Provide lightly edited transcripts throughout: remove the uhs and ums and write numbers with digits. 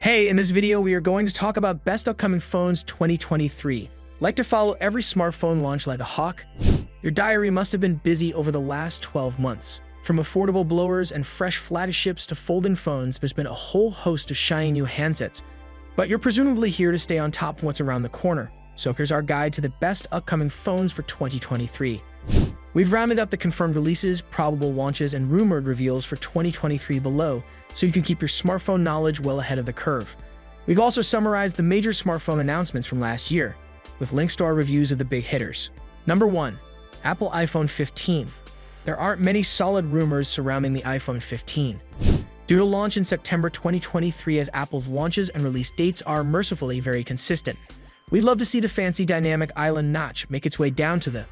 Hey, in this video, we are going to talk about best upcoming phones 2023. Like to follow every smartphone launch like a hawk? Your diary must have been busy over the last 12 months. From affordable blowers and fresh flagships to folding phones, there's been a whole host of shiny new handsets. But you're presumably here to stay on top of what's around the corner. So here's our guide to the best upcoming phones for 2023. We've rounded up the confirmed releases, probable launches, and rumored reveals for 2023 below, so you can keep your smartphone knowledge well ahead of the curve. We've also summarized the major smartphone announcements from last year, with links to our reviews of the big hitters. Number 1. Apple iPhone 15. There aren't many solid rumors surrounding the iPhone 15. Due to launch in September 2023, as Apple's launches and release dates are mercifully very consistent. We'd love to see the fancy dynamic island notch make its way down to the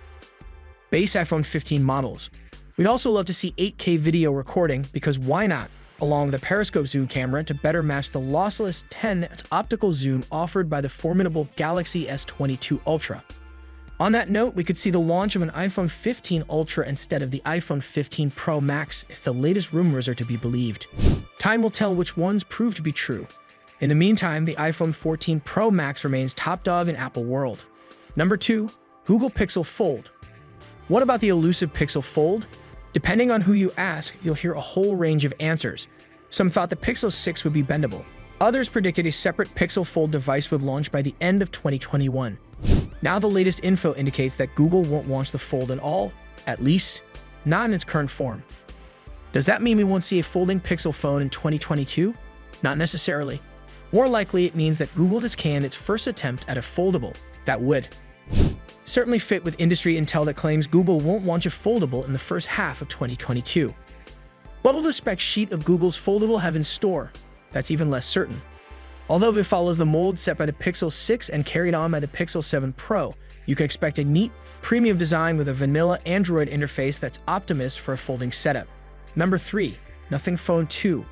base iPhone 15 models. We'd also love to see 8K video recording, because why not, along with a periscope zoom camera to better match the lossless 10x optical zoom offered by the formidable Galaxy S22 Ultra. On that note, we could see the launch of an iPhone 15 Ultra instead of the iPhone 15 Pro Max if the latest rumors are to be believed. Time will tell which ones prove to be true. In the meantime, the iPhone 14 Pro Max remains top dog in Apple world. Number 2. Google Pixel Fold. What about the elusive Pixel Fold? Depending on who you ask, you'll hear a whole range of answers. Some thought the Pixel 6 would be bendable. Others predicted a separate Pixel Fold device would launch by the end of 2021. Now the latest info indicates that Google won't launch the Fold at all, at least not in its current form. Does that mean we won't see a folding Pixel phone in 2022? Not necessarily. More likely, it means that Google has canned its first attempt at a foldable that would certainly fit with industry intel that claims Google won't launch a foldable in the first half of 2022. What will the spec sheet of Google's foldable have in store? That's even less certain. Although if it follows the mold set by the Pixel 6 and carried on by the Pixel 7 Pro, you can expect a neat, premium design with a vanilla Android interface that's optimized for a folding setup. Number 3. Nothing Phone 2.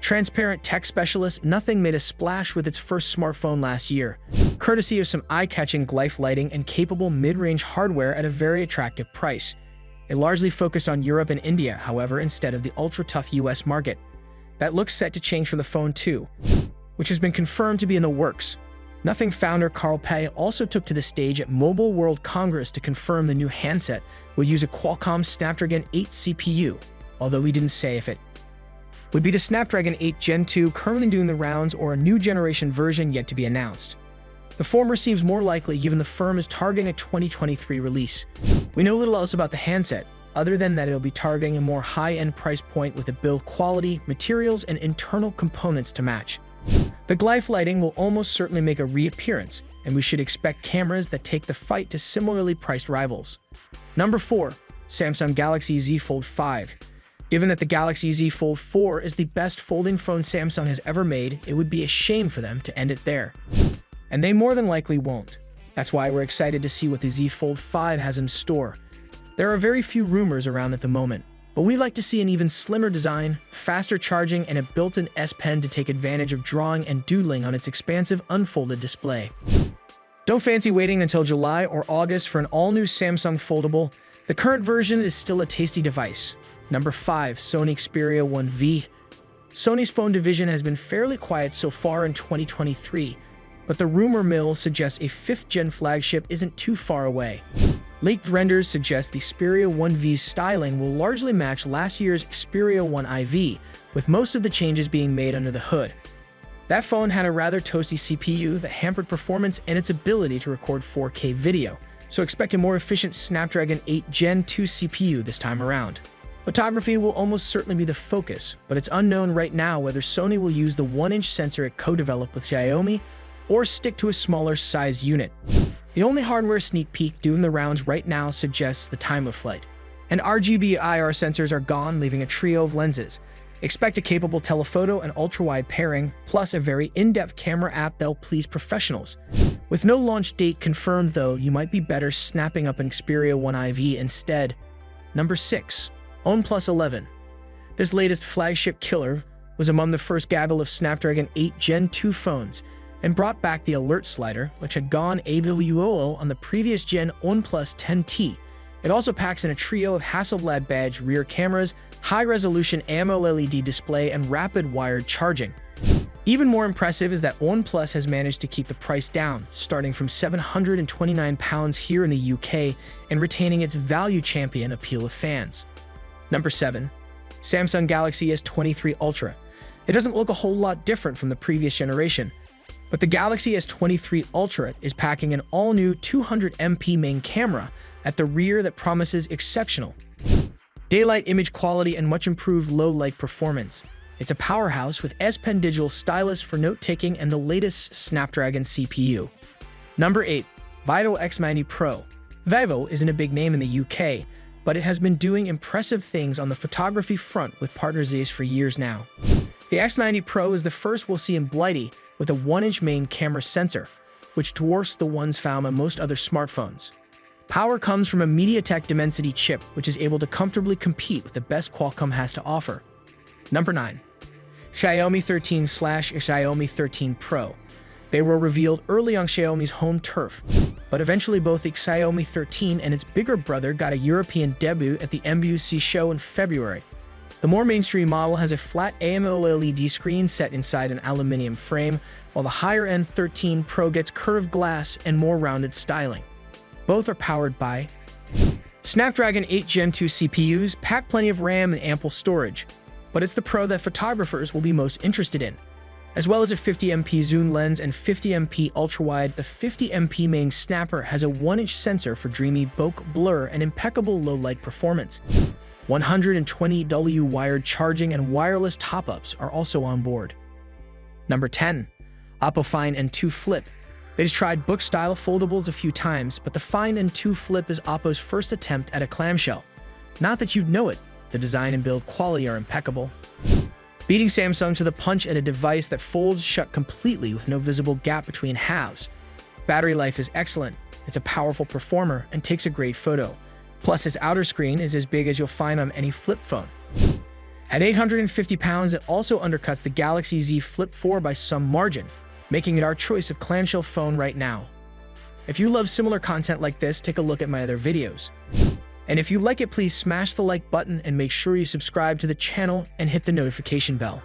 Transparent tech specialist Nothing made a splash with its first smartphone last year, courtesy of some eye-catching glyph lighting and capable mid-range hardware at a very attractive price. It largely focused on Europe and India, however, instead of the ultra-tough US market. That looks set to change for the Phone 2, which has been confirmed to be in the works. Nothing founder Carl Pei also took to the stage at Mobile World Congress to confirm the new handset would use a Qualcomm Snapdragon 8 CPU, although he didn't say if it would be the Snapdragon 8 Gen 2 currently doing the rounds or a new generation version yet to be announced. The former seems more likely given the firm is targeting a 2023 release. We know little else about the handset, other than that it'll be targeting a more high-end price point with the build quality, materials, and internal components to match. The glyph lighting will almost certainly make a reappearance, and we should expect cameras that take the fight to similarly priced rivals. Number 4. Samsung Galaxy Z Fold 5. Given that the Galaxy Z Fold 4 is the best folding phone Samsung has ever made, it would be a shame for them to end it there. And they more than likely won't. That's why we're excited to see what the Z Fold 5 has in store. There are very few rumors around at the moment, but we'd like to see an even slimmer design, faster charging, and a built-in S Pen to take advantage of drawing and doodling on its expansive unfolded display. Don't fancy waiting until July or August for an all-new Samsung foldable. The current version is still a tasty device. Number 5. Sony Xperia 1V. Sony's phone division has been fairly quiet so far in 2023, but the rumor mill suggests a 5th-gen flagship isn't too far away. Leaked renders suggest the Xperia 1V's styling will largely match last year's Xperia 1 IV, with most of the changes being made under the hood. That phone had a rather toasty CPU that hampered performance and its ability to record 4K video, so expect a more efficient Snapdragon 8 Gen 2 CPU this time around. Photography will almost certainly be the focus, but it's unknown right now whether Sony will use the 1-inch sensor it co-developed with Xiomi or stick to a smaller size unit. The only hardware sneak peek doing the rounds right now suggests the time of flight. And RGB IR sensors are gone, leaving a trio of lenses. Expect a capable telephoto and ultra-wide pairing, plus a very in-depth camera app that'll please professionals. With no launch date confirmed though, you might be better snapping up an Xperia 1 IV instead. Number 6. OnePlus 11. This latest flagship killer was among the first gaggle of Snapdragon 8 Gen 2 phones and brought back the alert slider, which had gone AWOL on the previous gen OnePlus 10T. It also packs in a trio of Hasselblad badge rear cameras, high-resolution AMOLED display, and rapid wired charging. Even more impressive is that OnePlus has managed to keep the price down, starting from £729 here in the UK and retaining its value champion appeal with fans. Number 7. Samsung Galaxy S23 Ultra. It doesn't look a whole lot different from the previous generation, but the Galaxy S23 Ultra is packing an all-new 200MP main camera at the rear that promises exceptional daylight image quality and much improved low-light performance. It's a powerhouse with S Pen digital stylus for note-taking and the latest Snapdragon CPU. Number 8. Vivo X90 Pro. Vivo isn't a big name in the UK, but it has been doing impressive things on the photography front with partners for years now. The X90 Pro is the first we'll see in Blighty with a 1-inch main camera sensor, which dwarfs the ones found on most other smartphones. Power comes from a MediaTek Dimensity chip, which is able to comfortably compete with the best Qualcomm has to offer. Number 9. Xiaomi 13/Xiaomi 13 Pro. They were revealed early on Xiaomi's home turf, but eventually both the Xiaomi 13 and its bigger brother got a European debut at the MBUC show in February. The more mainstream model has a flat AMOLED screen set inside an aluminum frame, while the higher-end 13 Pro gets curved glass and more rounded styling. Both are powered by Snapdragon 8 Gen 2 CPUs, pack plenty of RAM and ample storage, but it's the Pro that photographers will be most interested in. As well as a 50MP zoom lens and 50MP ultrawide, the 50MP main snapper has a 1-inch sensor for dreamy bokeh blur and impeccable low-light performance. 120W wired charging and wireless top-ups are also on board. Number 10. Oppo Find N2 Flip. It has tried book-style foldables a few times, but the Find N2 Flip is Oppo's first attempt at a clamshell. Not that you'd know it, the design and build quality are impeccable, beating Samsung to the punch at a device that folds shut completely with no visible gap between halves. Battery life is excellent, it's a powerful performer, and takes a great photo. Plus, its outer screen is as big as you'll find on any flip phone. At £850, it also undercuts the Galaxy Z Flip 4 by some margin, making it our choice of clamshell phone right now. If you love similar content like this, take a look at my other videos. And if you like it, please smash the like button and make sure you subscribe to the channel and hit the notification bell.